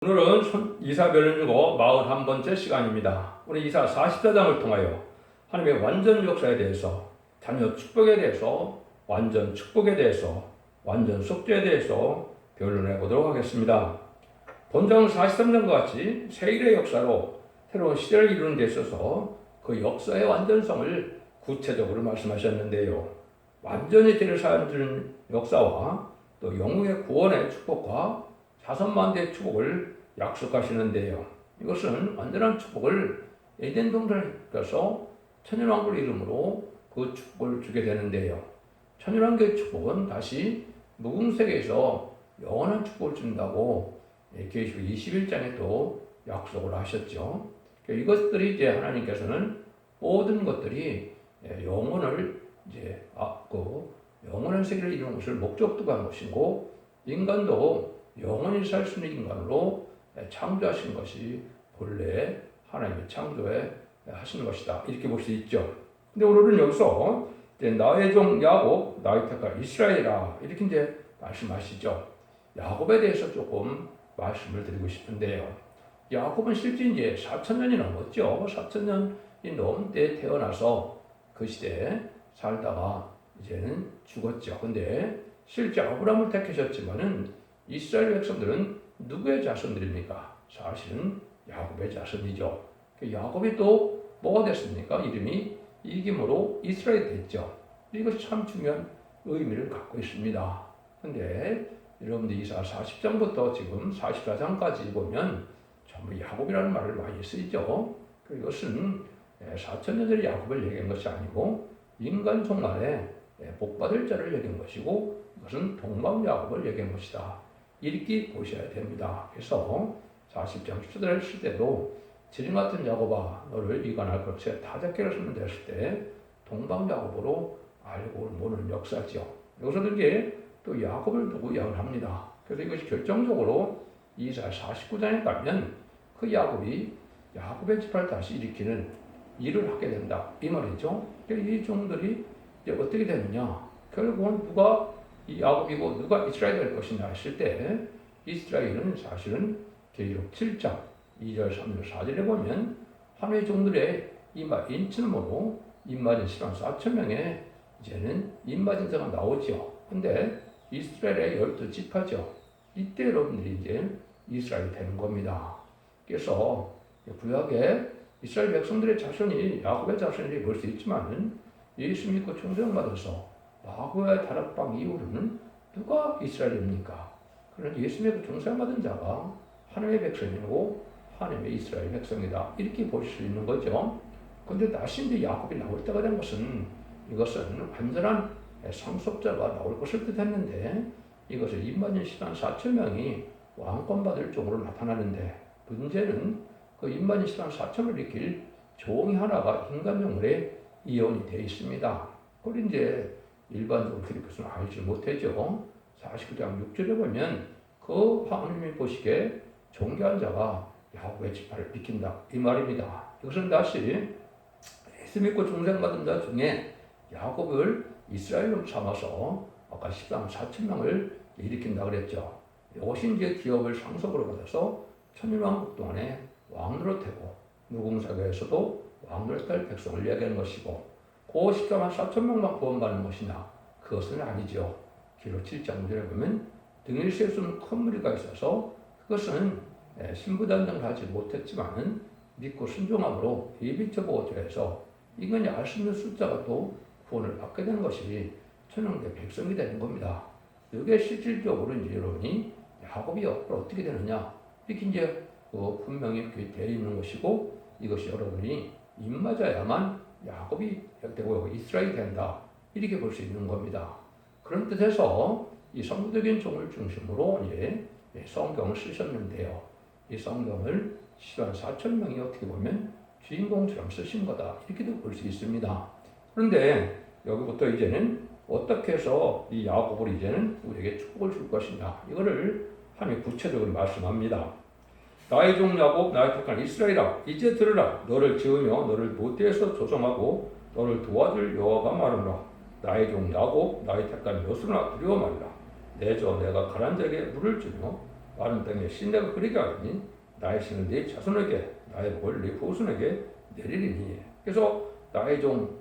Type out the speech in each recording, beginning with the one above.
오늘은 이사별을 주고 41번째 시간입니다. 우리 이사 44장을 통하여 하나님의 완전 역사에 대해서, 자녀 축복에 대해서, 완전 축복에 대해서, 완전 속죄에 대해서 변론해 보도록 하겠습니다. 본장 43장과 같이 새 일의 역사로 새로운 시대를 이루는 데 있어서 그 역사의 완전성을 구체적으로 말씀하셨는데요. 완전히 죄를 사하는 역사와 또 영웅의 구원의 축복과 자선만대의 축복을 약속하시는데요. 이것은 완전한 축복을 에덴 동산에서 천연왕국 이름으로 그 축복을 주게 되는데요. 천연왕국의 축복은 다시 무궁세계에서 영원한 축복을 준다고 계시록 21장에 또 약속을 하셨죠. 이것들이 이제 하나님께서는 모든 것들이 영혼을 영원한 세계를 이루는 것을 목적도 한 것이고, 인간도 영원히 살 수 있는 인간으로 창조하신 것이 본래 하나님의 창조에 하시는 것이다, 이렇게 볼 수 있죠. 근데 오늘은 여기서 나의 종 야곱, 나의 택한 이스라엘아, 이렇게 이제 말씀하시죠. 야곱에 대해서 조금 말씀을 드리고 싶은데요. 야곱은 실제 이제 4,000년이 넘었죠. 4,000년이 넘은 때 태어나서 그 시대에 살다가 이제는 죽었죠. 근데 실제 아브라함을 택하셨지만은 이스라엘 백성들은 누구의 자손들입니까? 사실은 야곱의 자손이죠. 야곱이 또 뭐가 됐습니까? 이름이 이김으로 이스라엘이 됐죠. 이것이 참 중요한 의미를 갖고 있습니다. 근데 여러분들 이사 40장부터 지금 44장까지 보면 전부 야곱이라는 말을 많이 쓰이죠. 이것은 4,000년전의 야곱을 얘기한 것이 아니고 인간 종말에 복받을 자를 얘기한 것이고, 이것은 동방 야곱을 얘기한 것이다, 이렇게 보셔야 됩니다. 그래서 40장 10절을 쓸 때도 지름 같은 야곱아 너를 이간할 것에 다잡기를 쓰면 됐을 때 동방 야곱으로 알고 모르는 역사죠. 여기서도 이게 또 야곱을 두고 이야기를 합니다. 그래서 이것이 결정적으로 이사 49장에 가면 그 야곱이 야곱의 집을 다시 일으키는 일을 하게 된다, 이 말이죠. 이 종들이 이제 어떻게 되느냐, 결국은 누가 이 야곱이고 누가 이스라엘이 될 것이냐 했을 때, 이스라엘은 사실은 계시록 7장 2절 3절 4절에 보면 하나님의 종들의 인침으로 입맞은 10만 4천 명의 이제는 입맞은 자가 나오죠. 근데 이스라엘의 12지파죠. 이때 여러분들이 이제 이스라엘이 되는 겁니다. 그래서 구약에 이스라엘 백성들의 자손이 야곱의 자손이 볼 수 있지만은 예수 믿고 충성받아서 마고의 다락방 이후로는 누가 이스라엘입니까? 그런 예수 믿고 충성받은 자가 하나님의 백성이고 하나님의 이스라엘 백성이다, 이렇게 볼 수 있는 거죠. 그런데 다시 이제 야곱이 나올 때가 된 것은, 이것은 완전한 상속자가 나올 것을 뜻했는데, 이것을 입맞은 10만 4천 명이 왕권 받을 종으로 나타나는데, 문제는 그 입맞은 10만 4천을 일으킬 종이 하나가 인간 명물에 이혼이 되어 있습니다. 그걸 이제 일반적으로 그리스도는 알지 못하죠. 49장 6절에 보면 그 하나님이 보시기에 존귀한 자가 야곱의 지파를 비킨다, 이 말입니다. 이것은 다시 예수 믿고 중생받은 자 중에 야곱을 이스라엘로 삼아서 아까 14만 4천 명을 일으킨다 그랬죠. 이것이 이제 기업을 상속으로 받아서 천일왕국 동안에 왕으로 되고 무궁사교에서도 왕으로 될 백성을 이야기하는 것이고, 그 14만 4천 명만 구원받는 것이냐, 그것은 아니죠. 기록 7장 9절에 보면 등일 세우는 큰 무리가 있어서 그것은 신부단장을 하지 못했지만은 믿고 순종함으로 예비처 보호자에서 이건이 알 수 있는 숫자가 또 구원을 받게 되는 것이 천황대 백성이 되는 겁니다. 이게 실질적으로 이제 여러분이 야곱이 어떻게 되느냐, 이렇게 이제 분명히 이렇게 되어 있는 것이고, 이것이 여러분이 입맞아야만 야곱이 되고 이스라엘이 된다, 이렇게 볼 수 있는 겁니다. 그런 뜻에서 이 성부적인 종을 중심으로 이제 성경을 쓰셨는데요. 이 성경을 10만 4천 명이 어떻게 보면 주인공처럼 쓰신 거다, 이렇게도 볼 수 있습니다. 그런데 여기부터 이제는 어떻게 해서 이 야곱을 이제는 우리에게 축복을 줄 것이냐, 이거를 하나님이 구체적으로 말씀합니다. 나의 종 야곱, 나의 택한 이스라엘아, 이제 들으라. 너를 지으며 너를 모태에서 조성하고 너를 도와줄 여호와가 말하노라. 나의 종 야곱, 나의 택한 여수나 두려워 말라. 내가 가난 자에게 물을 주며 마른 땅에 신내가 흐리게 하니 나의 신을 네 자손에게 나의 복을 네 후손에게 내리리니. 그래서 나의 종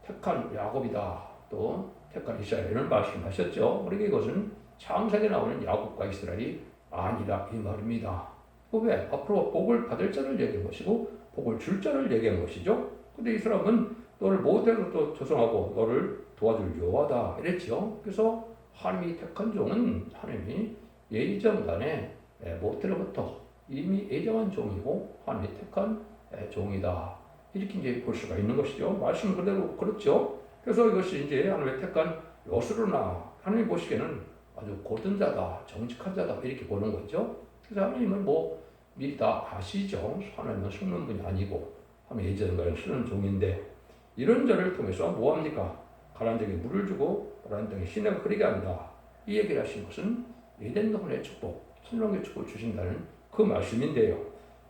택한 야곱이다, 또 택한 이스라엘을 말씀하셨죠. 그러니까 이것은 창세기에 나오는 야곱과 이스라엘이 아니라 이 말입니다. 왜? 앞으로 복을 받을 자를 얘기한 것이고 복을 줄 자를 얘기한 것이죠. 근데 이 사람은 너를 모태로 또 조성하고 너를 도와줄 여호와다 이랬죠. 그래서 하나님이 택한 종은 하나님이 예전간에 모태로부터 이미 예정한 종이고 하나님이 택한 종이다, 이렇게 이제 볼 수가 있는 것이죠. 말씀 그대로 그렇죠. 그래서 이것이 이제 하나님의 택한 요소로나 하나님 보시기에는 아주 고든 자다, 정직한 자다 이렇게 보는 거죠. 그래서 하나님은 뭐 미리 다 아시죠. 하나님은 속는 분이 아니고 하나님 예전과는 쓰는 종인데 이런 자를 통해서 뭐합니까? 가라앉은 땅에 물을 주고 가라앉은 땅에 시내가 흐리게 한다. 이 얘기를 하신 것은 에덴 동안의 축복, 천년의 축복을 주신다는 그 말씀인데요.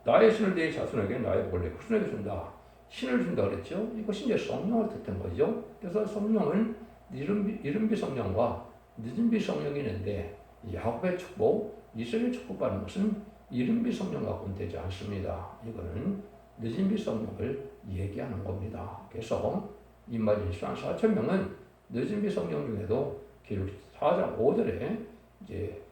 나의 신을 네 자손에게 나의 복을 내 후손에게 준다. 신을 준다 그랬죠. 이것이 이제 성령을 뜻한 거죠. 그래서 성령은 이른비 성령과 늦은비 성령이 있는데 야곱의 축복, 이스라엘의 축복받는 것은 이른비 성령 갖고는 되지 않습니다. 이거는 늦은비 성령을 얘기하는 겁니다. 그래서 이스라엘 4,000명은 늦은비 성령 중에도 기록 4장 5절에 이제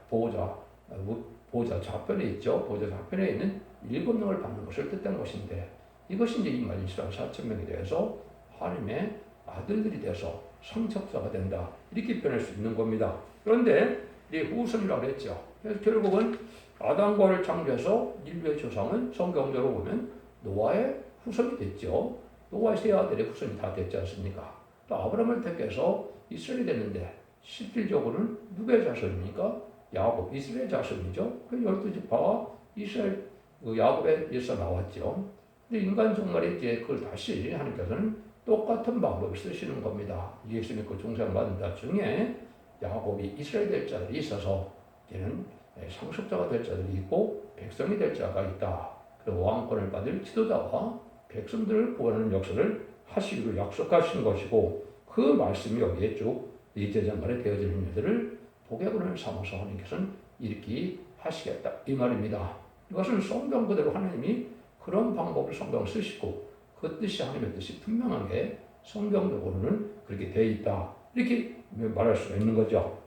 보호자 좌편에 있죠. 보호자 좌편에 있는 7명을 받는 것을 뜻한 것인데 이것이 이제 이스라엘 4,000명에 대해서 하나님의 아들들이 돼서 성첩자가 된다, 이렇게 표현할 수 있는 겁니다. 그런데 이 후손이라고 했죠. 그래서 결국은 아담과를 창조해서 인류의 조상은 성경적으로 보면 노아의 후손이 됐죠. 노아의 세 아들의 후손이 다 됐지 않습니까? 또 아브라함을 택해서 이스라엘이 됐는데 실질적으로는 누구의 자손입니까? 야곱, 이스라엘 자손이죠. 그 12지파가 이스라엘 야곱에서 나왔죠. 근데 인간 종말에 이제 그걸 다시 하나님께서는 똑같은 방법을 쓰시는 겁니다. 예수 믿고 종상받은 자 중에 야곱이 이스라엘 될 자들이 있어서 이제는 상속자가 될 자들이 있고 백성이 될 자가 있다. 그리고 왕권을 받을 지도자와 백성들을 구원하는 역사를 하시기로 약속하신 것이고 그 말씀이 여기에 쭉 이제전간에 되어지는 일들을 복약으로 삼아서 하나님께서는 이렇게 하시겠다 이 말입니다. 이것은 성경 그대로 하나님이 그런 방법을 성경을 쓰시고 그 뜻이 하나님의 뜻이 분명하게 성경적으로는 그렇게 되어 있다, 이렇게 말할 수가 있는 거죠.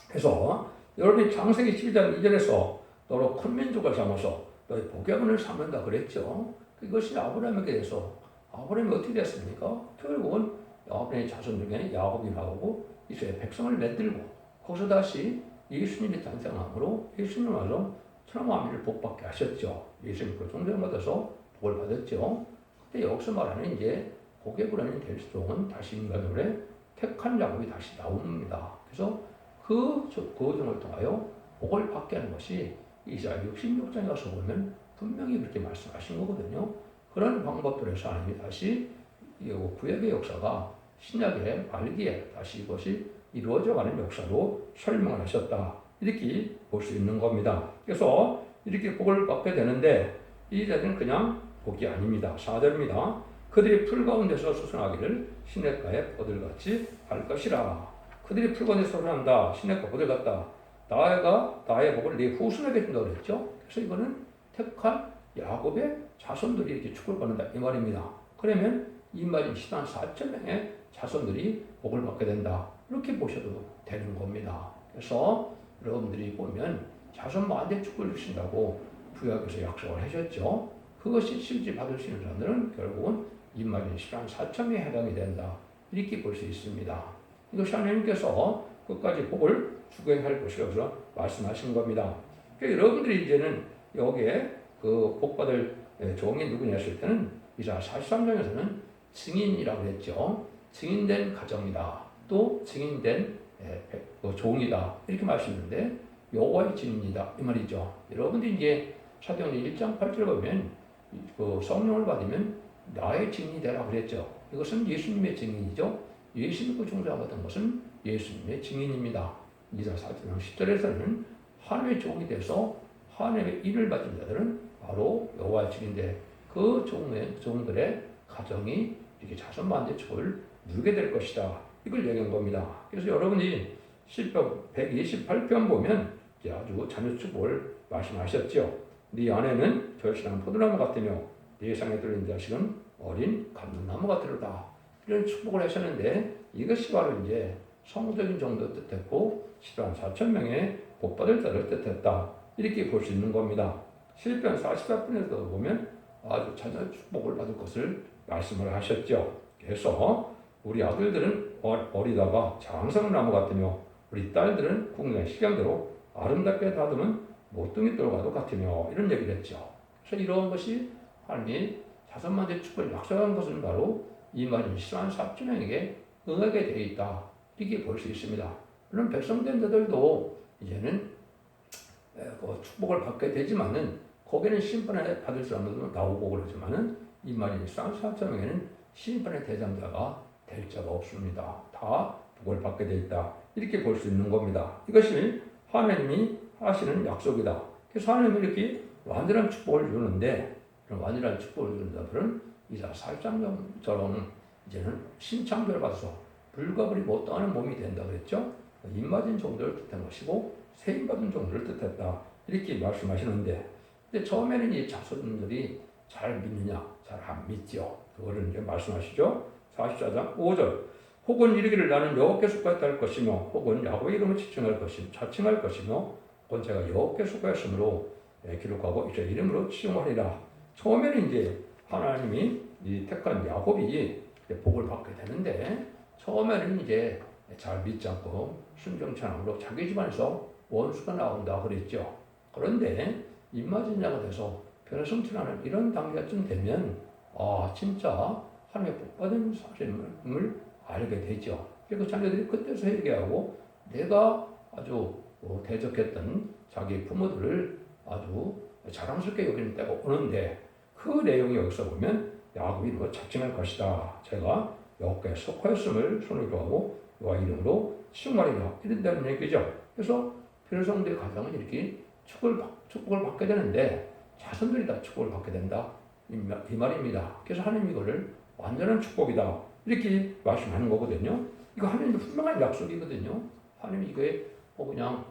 그래서 여러분이 창세기 12장 2절에서 너로 큰 민족을 삼아서 너의 복약을 삼는다 그랬죠. 그것이 아브라함에게 대해서 아브라함이 어떻게 됐습니까? 결국은 아브라함의 자손 중에 야곱이 나오고 이스라엘 백성을 만들고 거기서 다시 예수님이 탄생함으로 예수님 와서 천하만민을 복받게 하셨죠. 예수님 그 종교를 받아서 복을 받았죠. 근데 여기서 말하는 이제 복약을 하는 될수록은 다시 인간으로 택한 야곱이 다시 나옵니다. 그래서 그 과정을 통하여 복을 받게 하는 것이 이사야 66장에 가서 보면 분명히 그렇게 말씀하신 거거든요. 그런 방법들에서 하나님이 다시 구약의 역사가 신약의 말기에 다시 이것이 이루어져가는 역사로 설명을 하셨다, 이렇게 볼 수 있는 겁니다. 그래서 이렇게 복을 받게 되는데 이 자들은 그냥 복이 아닙니다. 4절입니다. 그들이 풀 가운데서 수순하기를 시냇가에 버들같이 할 것이라. 그들이 풀 가운데 수순한다. 시냇가 버들 같다. 나의 복을 네 후손에게 준다고 그랬죠. 그래서 이거는 택한 야곱의 자손들이 이렇게 축복을 받는다 이 말입니다. 그러면 이 말이 10만 4천 명의 자손들이 복을 받게 된다, 이렇게 보셔도 되는 겁니다. 그래서 여러분들이 보면 자손만한테 축복을 주신다고 구약에서 약속을 하셨죠. 그것이 실제 받을 수 있는 사람들은 결국은 이 말이 10만 4천 명에 해당이 된다, 이렇게 볼 수 있습니다. 이것이 하나님께서 끝까지 복을 주게 할 것이라고 말씀하신 겁니다. 그러니까 여러분들이 이제는 여기에 그 복받을 종이 누구냐 했을 때는 이사 43장에서는 증인이라고 했죠. 증인된 가정이다. 또 증인된 종이다. 이렇게 말씀했는데 여호와의 증인이다 이 말이죠. 여러분들이 이제 사도행전 1장 8절 보면 그 성령을 받으면 나의 증인이 되라 그랬죠. 이것은 예수님의 증인이죠. 예수 믿고 중생받은 것은 예수님의 증인입니다. 이사 4장 10절에서는 하나님의 종이 돼서 하나님의 일을 받은 자들은 바로 여호와의 증인인데 그 종들의 가정이 이렇게 자손만대 축복을 누리게 될 것이다, 이걸 얘기한 겁니다. 그래서 여러분이 시편 128편 보면 이제 아주 자녀 축복을 말씀하셨죠. 네 아내는 절실한 포도나무 같으며 네 상에 들린 자식은 어린 감람나무 같으로다. 이런 축복을 하셨는데 이것이 바로 이제 성적인 정도 뜻했고 10만 4천 명의 복받을 자를 뜻했다. 이렇게 볼 수 있는 겁니다. 시편 44편에서 보면 아주 자녀 축복을 받을 것을 말씀을 하셨죠. 그래서 우리 아들들은 어리다가 장성한 나무 같으며 우리 딸들은 궁전 식양대로 아름답게 다듬은 모퉁이 돌과도 같으며 이런 얘기를 했죠. 그래서 이런 것이 하나님이 자손만대 축복을 약속한 것은 바로 이 말인 10만 4천 명에게 응하게 되어 있다. 이렇게 볼 수 있습니다. 물론 백성된 자들도 이제는 축복을 받게 되지만은 거기는 심판을 받을 사람들도 나오고 그러지만은 이 말인 10만 4천 명에는 심판의 대상자가 될 자가 없습니다. 다 복을 받게 되어 있다. 이렇게 볼 수 있는 겁니다. 이것이 하나님이 하시는 약속이다. 그래서 하나님이 이렇게 완전한 축복을 주는데 완전한 축복을 주는 자들은 이자 4장처럼 이제는 신창조를 받아서 불가불이 못당하는 몸이 된다 그랬죠. 입맞은 정도를 뜻한 것이고 세임받은 정도를 뜻했다. 이렇게 말씀하시는데 근데 처음에는 이 자손들이 잘 믿느냐 잘 안 믿죠. 그거를 이제 말씀하시죠. 44장 5절 혹은 이르기를 나는 여호와께 속하였다 할 것이며 혹은 야곱의 이름을 자칭할 것이며 혹은 제가 여호와께 속하였으므로 기록하고 이제 이름으로 칭하리라. 처음에는 이제 하나님이 이 택한 야곱이 복을 받게 되는데 처음에는 이제 잘 믿지 않고 순종치 않으로 자기 집안에서 원수가 나온다 그랬죠. 그런데 입맞은 자가 돼서 변화 성취하는 이런 단계쯤 되면 진짜 하나님의 복받은 사실을 알게 되죠. 그리고 자녀들이 그때서 회개하고 내가 아주 대적했던 자기 부모들을 아주 자랑스럽게 여기는 때가 오는데 그 내용이 여기서 보면 야곱이 이름으로 자칭할 것이다. 제가 여호와께 속하였음을 손을 교하고 여호와 이름으로 칭하리라 이런다는 얘기죠. 그래서 변성들의 가정은 이렇게 축복을 받게 되는데 자손들이 다 축복을 받게 된다 이 말입니다. 그래서 하나님 이거를 완전한 축복이다 이렇게 말씀하는 거거든요. 이거 하나님의 분명한 약속이거든요. 하나님이 이거에 그냥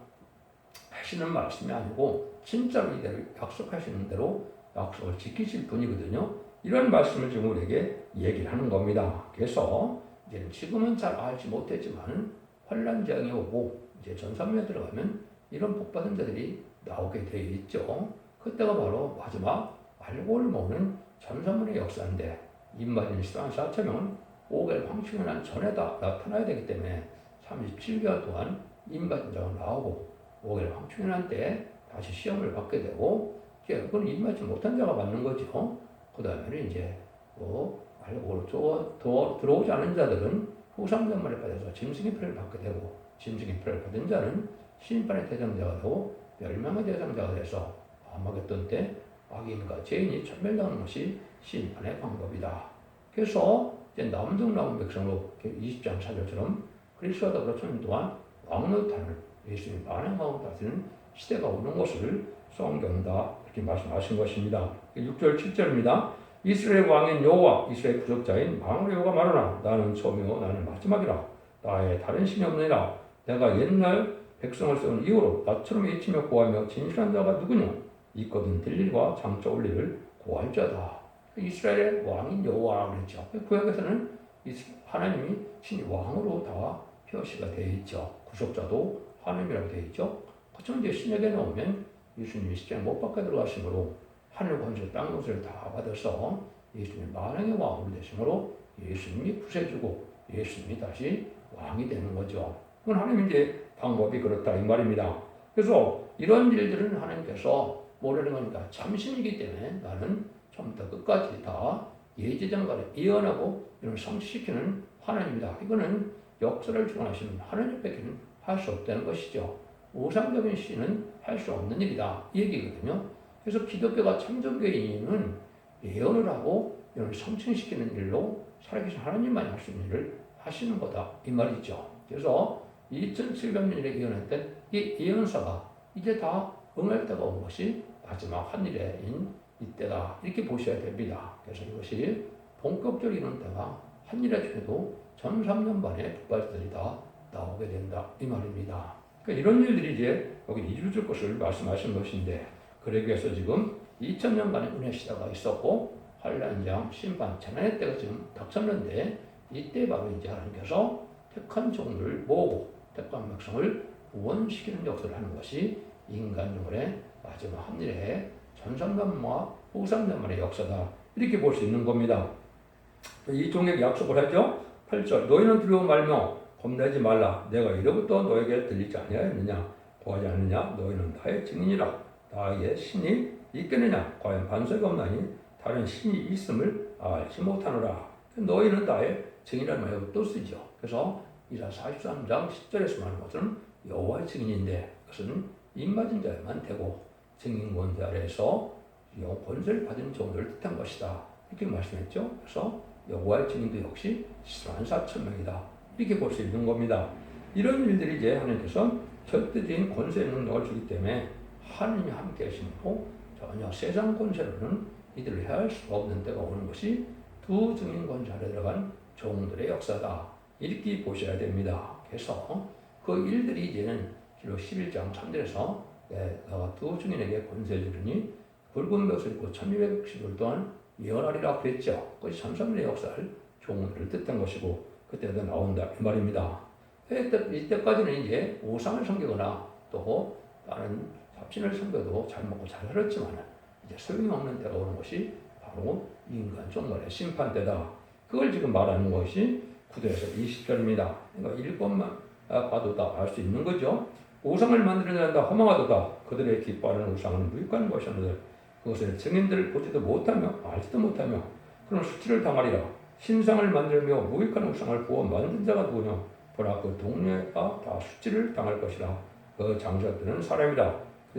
하시는 말씀이 아니고 진짜로 이대로 약속하시는 대로 약속을 지키실 분이거든요. 이런 말씀을 지금 우리에게 얘기를 하는 겁니다. 그래서 이제 지금은 잘 알지 못했지만 환난 재앙이 오고 이제 전산면에 들어가면 이런 복받은 자들이 나오게 되어 있죠. 그때가 바로 마지막 알고를 모으는 전산문의 역사인데 입맞은 10만 4천 명은 5개월 황충이 난 전에 다 나타나야 되기 때문에 37개월 동안 입맞은 자가 나오고 5개월 황충이 난 때 다시 시험을 받게 되고 그건 입맞지 못한 자가 받는 거죠. 그 다음에는 이제 알고로 들어오지 않은 자들은 후상전말에 빠져서 짐승의 표를 받게 되고 짐승의 표를 받은 자는 심판의 대상자가 되고 멸망의 대상자가 돼서 아마겟돈 때 악인과 죄인이 천멸당하는 것이 심판의 방법이다. 그래서 이제 남은 백성으로 20장 4절처럼 그리스도가 그렇던 동안 왕노릇하는 예수님이 만행하고 다스리는 시대가 오는 것을 성경다 이렇게 말씀하신 것입니다. 6절 7절입니다. 이스라엘 왕인 여호와 이스라엘 구속자인 만왕의 여호와가 말하나 나는 처음이요 나는 마지막이라 나의 다른 신이 없느니라. 내가 옛날 백성을 세운 이후로 나처럼 외치며 고하며 진실한 자가 누구냐? 있거든 딜릴과 장차 올리를 고할 자다. 이스라엘의 왕인 여호와 그랬죠. 구약에서는 하나님이 신이 왕으로 다 표시가 되어 있죠. 구속자도 하나님이라고 되어 있죠. 그렇지만 이제 신약에 나오면 예수님이 십자가에 못 박혀 들어가심으로 하늘 권세 땅 권세를 다 받아서 예수님이 만왕의 왕으로 되심으로 예수님이 구세주고 예수님이 다시 왕이 되는 거죠. 그건 하나님 이제 방법이 그렇다 이 말입니다. 그래서 이런 일들은 하나님께서 모르는 거니까 참신이기 때문에 나는 처음부터 끝까지 다 예지장간에 예언하고 이런 성취시키는 하나님이다. 이거는 역사를 주관하시는 하나님밖에는 할 수 없다는 것이죠. 우상적인 신은 할 수 없는 일이다. 이 얘기거든요. 그래서 기독교가 참전교인은 예언을 하고 이런 성취시키는 일로 살아계신 하나님만이 할 수 있는 일을 하시는 거다. 이 말이죠. 그래서 2700년에 예언했던 이 예언사가 이제 다 응할 때가 온 것이 마지막 한일인 이때다. 이렇게 보셔야 됩니다. 그래서 이것이 본격적으로 이런 때가 한일의 중에도 전 3년 반에 북발들이 다 나오게 된다. 이 말입니다. 그러니까 이런 일들이 이제 여기 이루어질 것을 말씀하신 것인데, 그러기 위해서 지금 2000년간의 은혜 시대가 있었고 환란장 심판 재난의 때가 지금 닥쳤는데, 이때 바로 이제 하나님께서 택한 종들을 모으고 택한 백성을 구원시키는 역사를 하는 것이 인간 영혼의 마지막 한 일의 전상단과 후상단만의 역사다, 이렇게 볼 수 있는 겁니다. 이 종에게 약속을 하죠. 8절, 너희는 두려워 말며 겁내지 말라. 내가 이로부터 너에게 들리지 아니하였느냐? 구하지 않느냐? 너희는 나의 증인이라. 나의 신이 있겠느냐? 과연 반석이 없나니 다른 신이 있음을 알지 못하노라. 너희는 나의 증인이라는 말을 또 쓰죠. 그래서 이사 43장 10절에서 말하는 것은 여호와의 증인인데, 그것은 입맞은 자에만 되고 증인 권세 아래에서 권세를 받은 종들을 뜻한 것이다, 이렇게 말씀했죠. 그래서 여호와의 증인도 역시 14,000명이다, 이렇게 볼 수 있는 겁니다. 이런 일들이 이제 하나님께서 절대적인 권세의 능력을 주기 때문에 하나님이 함께 하심으로 전혀 세상 권세로는 이들을 해할 수가 없는 때가 오는 것이 두 증인 권세 아래 들어간 종들의 역사다, 이렇게 보셔야 됩니다. 그래서 그 일들이 이제는 11장 3절에서 내가 두 증인에게 권세 주르니 붉은 벼슬 입고 1260일 동안 예언하리라 그랬죠. 그것이 참선의 역사를 종들을 뜻한 것이고 그때도 나온다, 이 말입니다. 이때까지는 이제 우상을 섬기거나 또 다른 잡신을 섬겨도 잘 먹고 잘 살았지만, 이제 소용이 없는 때가 오는 것이 바로 인간 종말의 심판 때다. 그걸 지금 말하는 것이 9절에서 20절입니다. 그러니까 읽것만 봐도 다 알 수 있는 거죠. 우상을 만들어낸다 허망하도다. 그들의 기뻐하는 우상은 무익한 것이었는데 그것을 증인들을 보지도 못하며 알지도 못하며 그런 수치를 당하리라. 신상을 만들며 무익한 우상을 구워 만든 자가 누구냐? 보라, 그 동료가 다 수치를 당할 것이라. 그 장자들은 사람이다.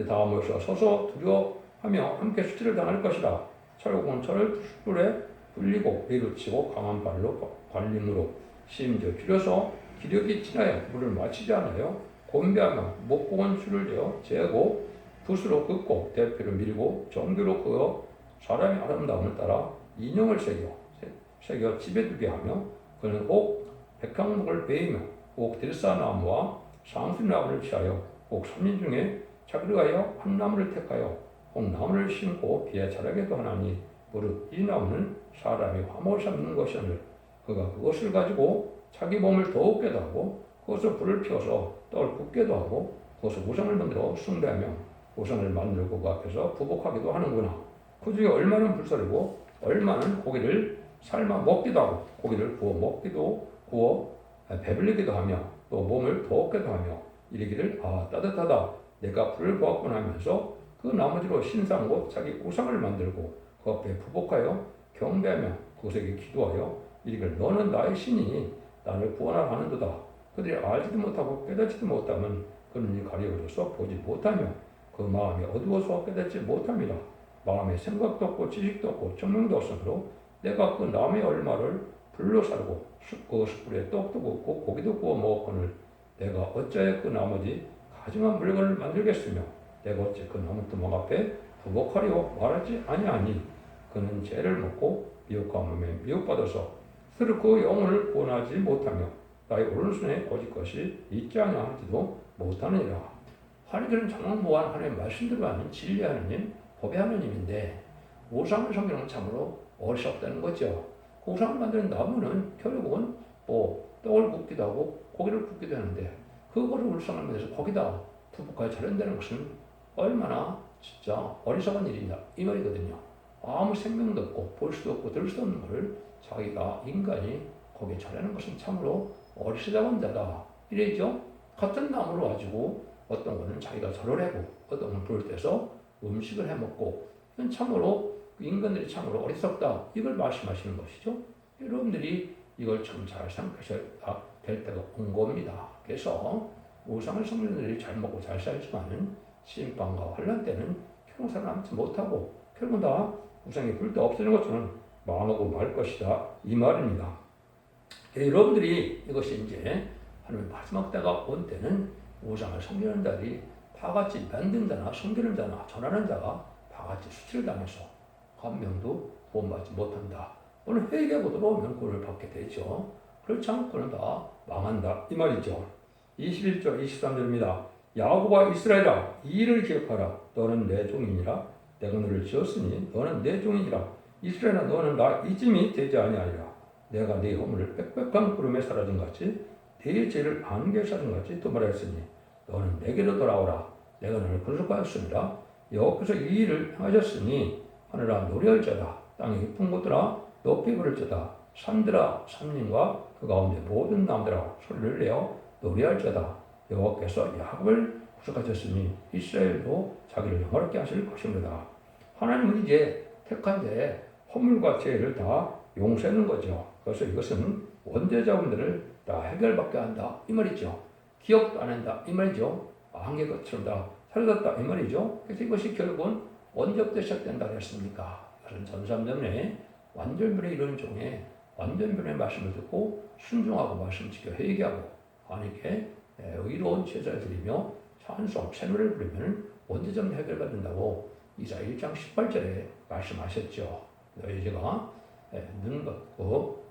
다음으로서 서서 두려워하며 함께 수치를 당할 것이라. 철공은 철을 숯불에 불리고 배로 치고 강한 발로 관림으로 심지어 줄여서 기력이 지나여 물을 마치지 않아요. 곤배하며 목공은 줄을 재어 재고 붓으로 긋고 대피로 밀고 정교로 그어 사람의 아름다움을 따라 인형을 새겨 집에 두게 하며, 그는 옥 백향목을 베이며 옥 들사나무와 상수나무를 취하여 옥 삼인 중에 자기를 하여 한 나무를 택하여 옥나무를 심고 비에 자라게도 하나니 무릇 이 나무는 사람이 화목을 삼는 것이오늘 그가 그것을 가지고 자기 몸을 더욱 깨도 하고 그것을 불을 피워서 떡을 굽게도 하고 그것을 우상을 만들어 숭배하며 우상을 만들고 그 앞에서 부복하기도 하는구나. 그 중에 얼마는 불살이고 얼마는 고기를 삶아 먹기도 하고 고기를 구워 배불리기도 하며 또 몸을 더욱게도 하며 이르기를 따뜻하다 내가 불을 보았구나 하면서 그 나머지로 신상 곧 자기 우상을 만들고 그 앞에 부복하여 경배하며 그것에게 기도하여 이르기를 너는 나의 신이니 나를 구원하라 하는도다. 그들이 알지도 못하고 깨닫지도 못하면 그 눈이 가려워져서 보지 못하며 그 마음이 어두워서 깨닫지 못함이라. 마음에 생각도 없고 지식도 없고 청명도 없으므로 내가 그 남의 얼마를 불로 살고 그 숯불에 떡도 굽고 고기도 구워 먹었거늘 내가 어찌하여 그 나머지 가증한 물건을 만들겠으며 내가 어찌 그 나무토막 앞에 부복하리오 말하지 아니하니. 그는 죄를 먹고 미혹함에 미혹받아서 스스로 그 영혼을 구원하지 못하며 나의 오른손에 거짓 것이 있지 아니하지도 못하느니라. 하나님은 장엄무한 하나님의 말씀대로 하는 진리 하나님, 법의 하나님인데 우상을 섬기는 건 참으로 어리석다는 거죠. 그 우상을 만드는 나무는 결국은 떡을 굽기도 하고 고기를 굽기도 하는데 그거를 우상을 만들어서 거기다 부복하여 차린다는 것은 얼마나 진짜 어리석은 일이냐 이 말이거든요. 아무 생명도 없고 볼 수도 없고 들을 수도 없는 것을 자기가 인간이 거기에 차리는 것은 참으로 어리석은 자다 이래죠. 같은 나무를 가지고 어떤 거는 자기가 절을 하고 어떤 건 불을 떼서 음식을 해먹고 이건 참으로 인간들이 참으로 어리석다 이걸 말씀하시는 것이죠. 여러분들이 이걸 좀 잘 생각하셔야 될 때가 온 겁니다. 그래서 우상을 섬기는 들이 잘 먹고 잘 살지만은 심판과 환란 때는 결국 살아남지 못하고 결국 다 우상의 불도 없어지는 것처럼 망하고 말 것이다 이 말입니다. 여러분들이 이것이 이제 하나님의 마지막 때가 온 때는 우상을 섬기는 자들이 다같이 만든 자나 섬기는 자나 전하는 자가 다같이 수치를 당해서 한 명도 구원받지 못한다. 오늘 회개하고 들어오면 구원을 받게 되죠. 그렇지 않고는 다 망한다 이 말이죠. 21절 23절입니다. 야곱아 이스라엘아 이 일을 기억하라. 너는 내 종이니라. 내가 너를 지었으니 너는 내 종이니라. 이스라엘아 너는 나 잊음이 되지 아니하리라. 내가 네 허물을 빽빽한 구름에 사라진 같이 네 죄를 안개에 사라진 같이 또 말하였으니 너는 내게로 돌아오라. 내가 너를 구속하였습니다. 여호와께서 이 일을 행하셨으니 하늘아 노래할자다. 땅의 깊은 곳들아 높이 부를자다. 산들아 산림과 그 가운데 모든 나무들아 소리를 내어 노래할자다. 여호와께서 야곱을 구속하셨으니 이스라엘도 자기를 영화롭게 하실 것입니다. 하나님은 이제 택한 자의 허물과 죄를 다 용서하는 거죠. 그래서 이것은 원죄 자분들을 다 해결받게 한다 이 말이죠. 기억도 안 한다 이 말이죠. 안개 것처럼 다 사라졌다 이 말이죠. 그래서 이것이 결국은 언제부터 시작된다 그랬습니까? 이것은 전삼년에 완전변에 이르는 중에 완전변의 말씀을 듣고 순종하고 말씀 지켜 회개하고 하나님께 의로운 제사를 드리며 찬송 새노래를 부르면 언제쯤 해결받는다고 이사야 1장 18절에 말씀하셨죠. 너희 죄가 눈 같고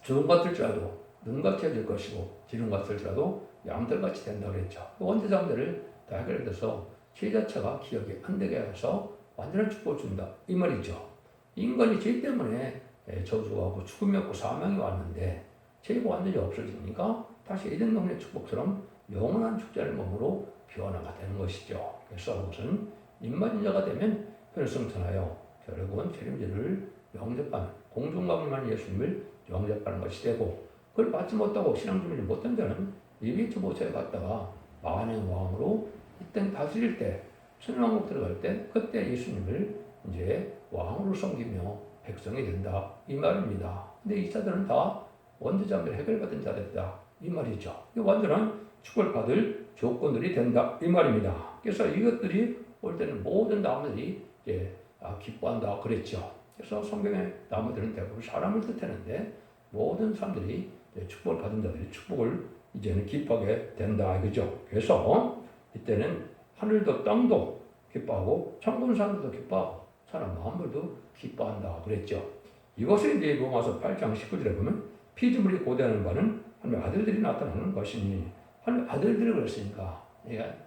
주름 같을 줄 알아도 눈 같아질 것이고 지름 같을 줄 알아도 양털같이 된다고 그랬죠. 원죄자들을 다 해결해서 죄 자체가 기억이 안 되게 해서 완전한 축복을 준다 이 말이죠. 인간이 죄 때문에 저주가 하고 죽음이 없고 사망이 왔는데 죄가 완전히 없어지니까 다시 에덴 동네 축복처럼 영원한 축제의 몸으로 변화가 되는 것이죠. 그래서 그것은 입맞은 자가 되면 변성천하여 결국은 책임지를 영접하는 공중가물만 예수님을 영접하는 것이 되고 그걸 받지 못하고 신앙 준비를 못한 자는 예비주 보초에 갔다가 만의 왕으로 이때 다스릴 때 천왕국 들어갈 때 그때 예수님을 이제 왕으로 섬기며 백성이 된다 이 말입니다. 근데 이 자들은 다 원죄자들 해결받은 자들이다 이 말이죠. 이 완전한 축복을 받을 조건들이 된다 이 말입니다. 그래서 이것들이 올 때는 모든 나무들이 이제 기뻐한다 그랬죠. 그래서 성경의 나무들은 대부분 사람을 뜻하는데 모든 사람들이 축복을 받은 자들이 축복을 이제는 기뻐하게 된다 이거죠. 그래서 이때는 하늘도 땅도 기뻐하고 천군 사람들도 기뻐하고 사람 마음들도 기뻐한다 그랬죠. 이것에 대해 로마서 8장 19절에 보면 피조물이 고대하는 바는 하나님의 아들들이 나타나는 것이니 하나님의 아들들이 그랬으니까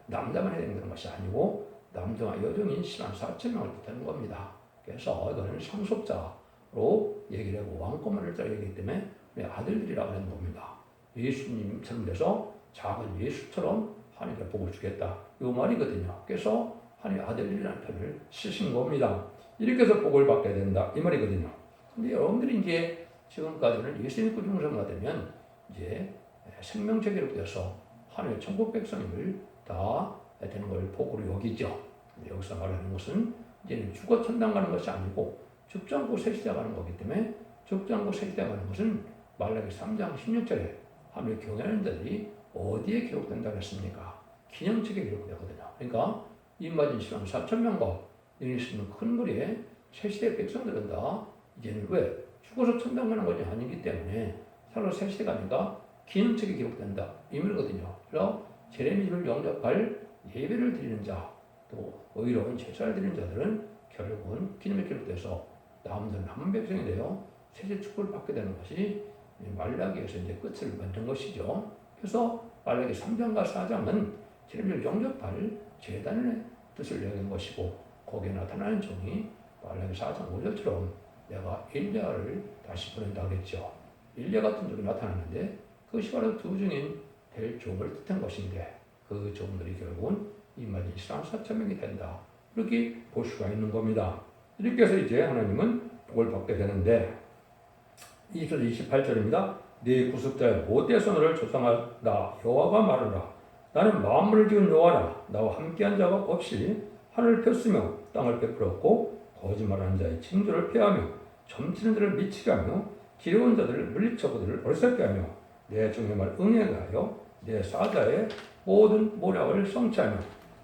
남자만 해야 되는 것이 아니고 남자와 여종인 10만 4천 명을 뜻하는 겁니다. 그래서 이거는 상속자로 얘기를 하고 왕권을 자 얘기하기 때문에 아들들이라고 하는 겁니다. 예수님처럼 돼서 작은 예수처럼 하나님께 복을 주겠다. 이 말이거든요. 그래서 하나님의 아들들이라는 표현을 쓰신 겁니다. 이렇게 해서 복을 받게 된다. 이 말이거든요. 근데 여러분들이 이제 지금까지는 예수 믿고 중생가 되면 이제 생명체 기록돼서 하나님의 천국 백성임을 다 되는 걸 복으로 여기죠. 여기서 말하는 것은 이제는 죽어 천당 가는 것이 아니고 죽지 않고 새 시대 가는 거기 때문에 죽지 않고 새 시대 가는 것은 말라기 3장 16절에 하나님의 경외하는 자들이 어디에 기록된다고 했습니까? 기념책에 기록되거든요. 그러니까 입맞은 10만 4천 명과 여기 있는 큰 거리에 새 시대 백성들은 다 이제는 왜 죽어서 천당 가는 것이 아니기 때문에 살아 새 시대 가니까 기념책에 기록된다 이 말이거든요. 그래서 제레미를 영접할 예배를 드리는 자, 또 의로운 제사를 드리는 자들은 결국은 기념에 기록돼서 남들은 한 백성이 되어 세세 축복을 받게 되는 것이 말라기에서 이제 끝을 맺는 것이죠. 그래서 말라기 3장과 4장은 제레미를 영접할 제단의 뜻을 이야기한 것이고 거기에 나타나는 종이 말라기 4장 5절처럼 내가 일리야를 다시 보낸다 하겠죠. 일리야 같은 종이 나타나는데 그것이 바로 두 중인 될 종을 뜻한 것인데 그 종들이 결국은 입맞은 10만 4천 명이 된다. 이렇게 볼 수가 있는 겁니다. 이렇게 해서 이제 하나님은 복을 받게 되는데 20절 28절입니다. 네 구속자의 못된 손을 조상하다 여호와가 말하라. 나는 만물을 지은 여호와라. 나와 함께한 자가 없이 하늘을 폈으며 땅을 베풀었고 거짓말하는 자의 징조를 폐하며 점치는 자를 미치게 하며 지혜로운 자들을 물리쳐 그들을 어리석게 하며 내 종의 말 응하게 하여 내 사자의 모든 모략을 성취하며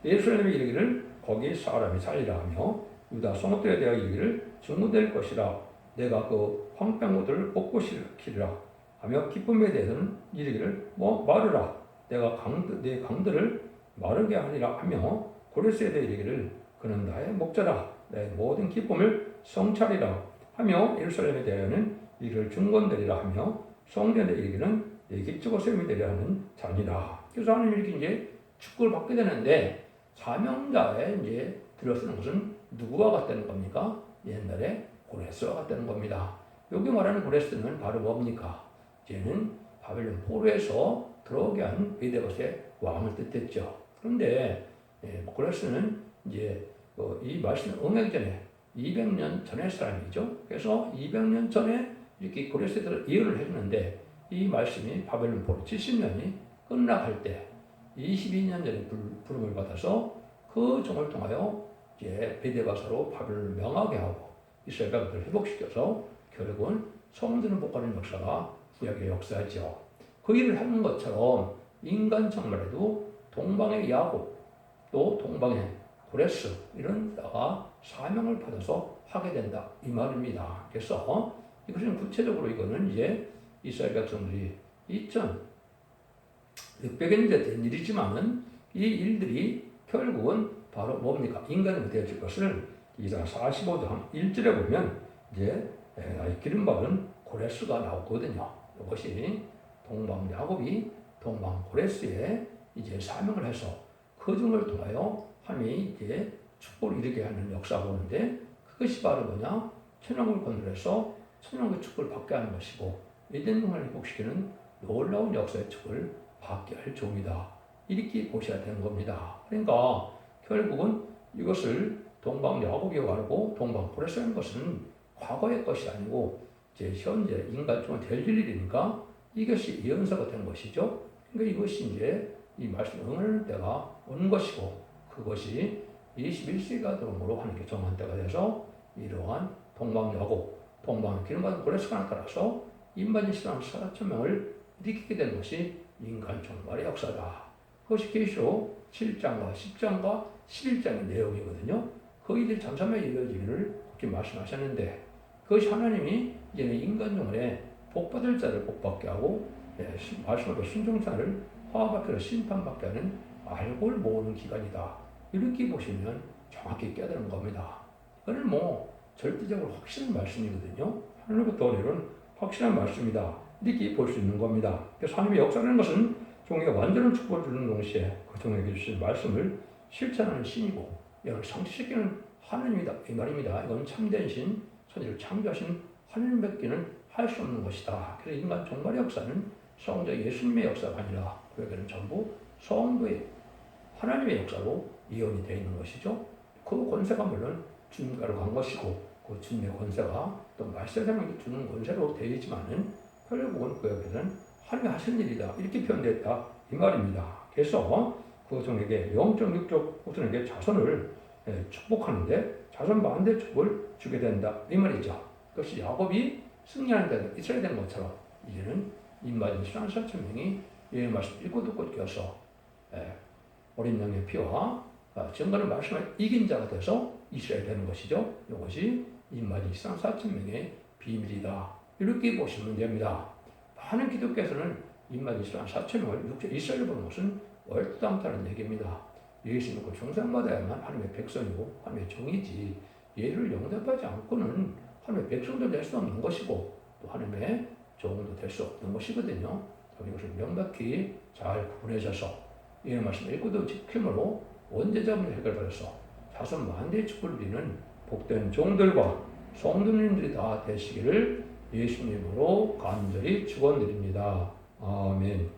예루살렘에 이르기를 거기 사람이 살리라 하며 유다 성읍들에 대하여 이르기를 증오될 것이라. 내가 그 황폐한 곳들을 복구시키리라 하며 기쁨에 대해서는 이르기를 말으라. 내가 내 강들을 마르게 하리라 하며 고레스에 대해 이르기를 그는 나의 목자라. 내 모든 기쁨을 성찰이라 하며 예루살렘에 대하여는 이를 중건되리라 하며 성전에 이르기는 내 기초가 세움이 되려 하는 자니라. 그래서 하나님 이렇게 이제 축복을 받게 되는데 사명자에 이제 들어서는 것은 누구와 같다는 겁니까? 옛날에 고레스와 같다는 겁니다. 여기 말하는 고레스는 바로 뭡니까? 이제는 바벨론 포로에서 들어오게 한 메데봇의 왕을 뜻했죠. 그런데 고레스는 이제 이 말씀 응하기 전에 200년 전의 사람이죠. 그래서 200년 전에 이렇게 고레스에 들어 예언을 해주는데 이 말씀이 바벨론 포로 70년이 끝나갈 때 22년 전에 부름을 받아서 그 종을 통하여 이제 베데바사로 바벨론을 명하게 하고 이스라엘 백성들을 회복시켜서 결국은 성전을 복하는 역사가 구약의 역사죠. 그 일을 하는 것처럼 인간 정말에도 동방의 야곱 또 동방의 고레스 이런 자가 사명을 받아서 하게 된다 이 말입니다. 그래서 이것은 구체적으로 이거는 이제 이스라엘 백성들이 2600년 된 일이지만은 이 일들이 결국은 바로 뭡니까? 인간이 되어질 것을 이사 45장 1절에 보면 이제 기름 받은 고레스가 나오거든요. 이것이 동방 야곱이 동방 고레스에 이제 사명을 해서 그 중을 통하여 하나님이 이제 축복을 이루게 하는 역사가 오는데 그것이 바로 뭐냐? 천왕을 건설해서 천왕의 축복을 받게 하는 것이고 에덴동을 회복시키는 놀라운 역사의 축복을 받게 할 종이다. 이렇게 보셔야 되는 겁니다. 그러니까 결국은 이것을 동방 야곱이 말고 동방 고레스라는 것은 과거의 것이 아니고 이제 현재 인간 중에 될 일이니까 이것이 예언서가 된 것이죠. 그러니까 이것이 이제 이 말씀 응할 때가 온 것이고 그것이 21세기가 들어오므로 하나님께 정한 때가 돼서 이러한 동방 야곱, 동방 기름받은 고레스가 나타나서 인간이 싫어하는 4,000명을 일으키게 된 것이 인간 종말의 역사다. 그것이 계시록 7장과 10장과 11장의 내용이거든요. 그 일이 잠잠하게 이루어지기를 그렇게 말씀하셨는데 그것이 하나님이 이제는 인간 종말에 복받을 자를 복받게 하고 말씀으로 순종자를 화합받게 심판받게 하는 알고를 모으는 기간이다. 이렇게 보시면 정확히 깨달은 겁니다. 이거는 뭐 절대적으로 확실한 말씀이거든요. 하늘로부터 오는 확실한 말씀이다. 이렇게 볼 수 있는 겁니다. 그래서 하나님의 역사라는 것은 종에게 완전한 축복을 주는 동시에 그 종에게 주신 말씀을 실천하는 신이고 이걸 성취시키는 하나님이다. 이 말입니다. 이건 참된 신, 선지를 창조하신 하나님밖에는 할 수 없는 것이다. 그래서 인간 종말의 역사는 성자 예수님의 역사가 아니라 그에게는 전부 성도의 하나님의 역사로 이혼이 되어 있는 것이죠. 그 권세가 물론 주님께로 간 것이고 그 주님의 권세가 또 말세자에게 주는 권세로 되어 있지만은 결국은 그에게는 하나님이 하신 일이다. 이렇게 표현됐다. 이 말입니다. 그래서 그 종에게 영적 육적 후손에게 자손을 축복하는데 자손 반대 축복을 주게 된다. 이 말이죠. 그것이 야곱이 승리하는 데 있어야 되는 것처럼 이제는 인마진 14,000명이 이 말씀 읽고 듣고 껴서 어린 양의 피와 증거를 말씀을 이긴 자가 돼서 있어야 되는 것이죠. 이것이 인마진 14,000명의 비밀이다. 이렇게 보시면 됩니다. 많은 기독교에서는 인마진 14,000명을 육체 이스라엘 보는 것은 얼토당토하는 얘기입니다. 예수 믿고 중생받아야만 하나님의 백성이고 하나님의 종이지 예를 영접하지 않고는 하나님의 백성도 될 수 없는 것이고 또 하나님의 종도 될 수 없는 것이거든요. 이것을 명백히 잘 구분해져서 이 말씀을 읽고도 지킴으로 원죄자문을 해결받아서 자손 만대의 축복을 누리는 복된 종들과 성도님들이 다 되시기를 예수님으로 간절히 축원드립니다. 아멘.